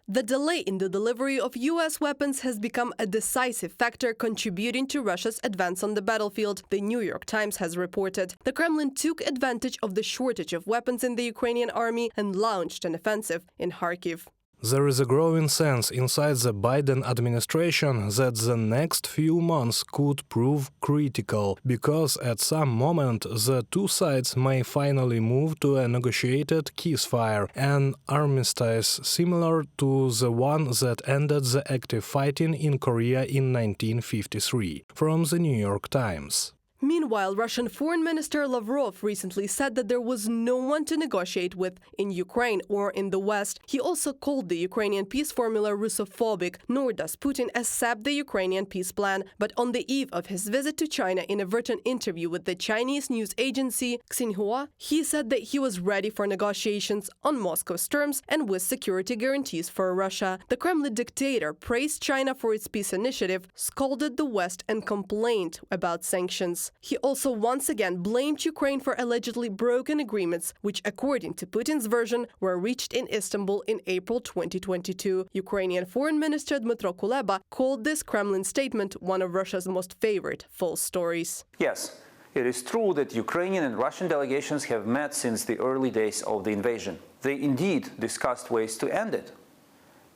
The delay in the delivery of U.S. weapons has become a decisive factor contributing to Russia's advance on the battlefield, the New York Times has reported. The Kremlin took advantage of the shortage of weapons in the Ukrainian army and launched an offensive in Kharkiv. There is a growing sense inside the Biden administration that the next few months could prove critical, because at some moment the two sides may finally move to a negotiated ceasefire, an armistice similar to the one that ended the active fighting in Korea in 1953. From the New York Times. Meanwhile, Russian Foreign Minister Lavrov recently said that there was no one to negotiate with in Ukraine or in the West. He also called the Ukrainian peace formula Russophobic, nor does Putin accept the Ukrainian peace plan. But on the eve of his visit to China in a written interview with the Chinese news agency Xinhua, he said that he was ready for negotiations on Moscow's terms and with security guarantees for Russia. The Kremlin dictator praised China for its peace initiative, scolded the West, and complained about sanctions. He also once again blamed Ukraine for allegedly broken agreements, which, according to Putin's version, were reached in Istanbul in April 2022. Ukrainian Foreign Minister Dmytro Kuleba called this Kremlin statement one of Russia's most favorite false stories. Yes, it is true that Ukrainian and Russian delegations have met since the early days of the invasion. They indeed discussed ways to end it.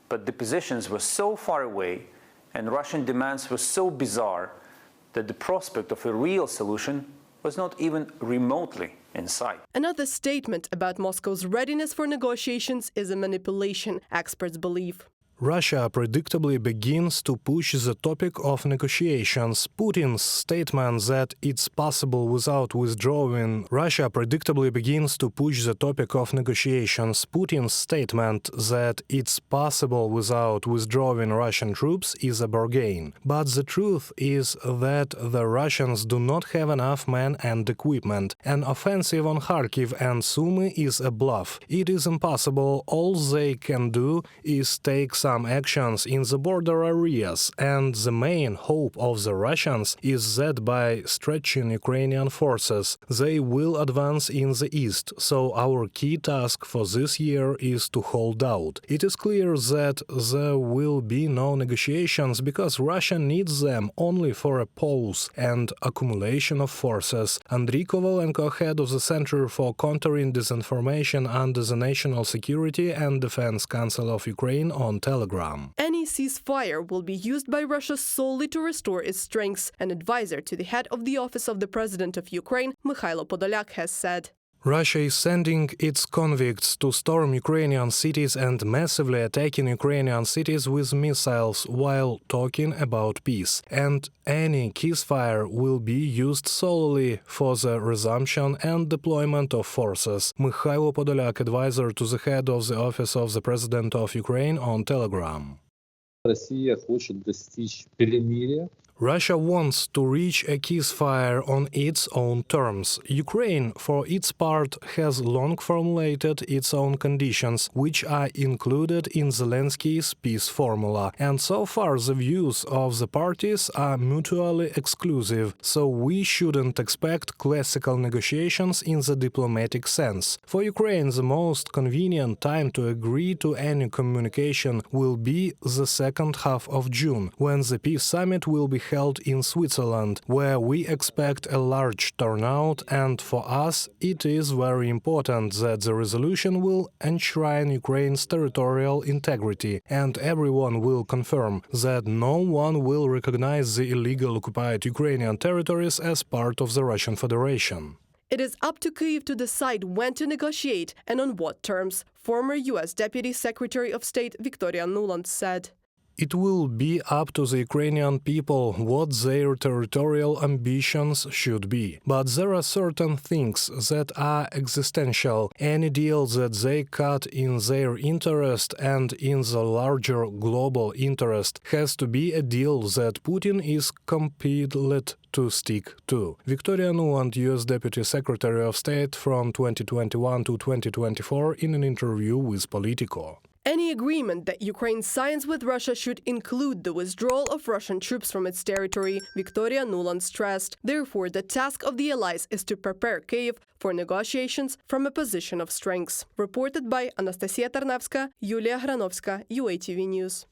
But the positions were so far away and Russian demands were so bizarre that the prospect of a real solution was not even remotely in sight. Another statement about Moscow's readiness for negotiations is a manipulation, experts believe. Russia predictably begins to push the topic of negotiations. Putin's statement that it's possible without withdrawing. Russia predictably begins to push the topic of negotiations. Putin's statement that it's possible without withdrawing Russian troops is a bargain. But the truth is that the Russians do not have enough men and equipment. An offensive on Kharkiv and Sumy is a bluff. It is impossible. All they can do is take some actions in the border areas, and the main hope of the Russians is that by stretching Ukrainian forces, they will advance in the east, so our key task for this year is to hold out. It is clear that there will be no negotiations because Russia needs them only for a pause and accumulation of forces. Andriy Kovalenko, head of the Center for Countering Disinformation under the National Security and Defense Council of Ukraine on Telegram. Any ceasefire will be used by Russia solely to restore its strengths, an advisor to the head of the office of the President of Ukraine, Mikhailo Podolyak, has said. Russia is sending its convicts to storm Ukrainian cities and massively attacking Ukrainian cities with missiles while talking about peace. And any ceasefire will be used solely for the resumption and deployment of forces. Mikhailo Podolyak, advisor to the head of the office of the President of Ukraine on Telegram. Russia wants to reach a ceasefire on its own terms. Ukraine, for its part, has long formulated its own conditions, which are included in Zelensky's peace formula. And so far the views of the parties are mutually exclusive, so we shouldn't expect classical negotiations in the diplomatic sense. For Ukraine, the most convenient time to agree to any communication will be the second half of June, when the peace summit will be held in Switzerland, where we expect a large turnout, and for us it is very important that the resolution will enshrine Ukraine's territorial integrity, and everyone will confirm that no one will recognize the illegal occupied Ukrainian territories as part of the Russian Federation. It is up to Kyiv to decide when to negotiate and on what terms, former U.S. Deputy Secretary of State Victoria Nuland said. It will be up to the Ukrainian people what their territorial ambitions should be. But there are certain things that are existential. Any deal that they cut in their interest and in the larger global interest has to be a deal that Putin is compelled to stick to. Victoria Nuland, U.S. Deputy Secretary of State from 2021 to 2024, in an interview with Politico. Any agreement that Ukraine signs with Russia should include the withdrawal of Russian troops from its territory, Victoria Nuland stressed. Therefore, the task of the allies is to prepare Kyiv for negotiations from a position of strength. Reported by Anastasia Tarnavska, Yulia Granovska, UATV News.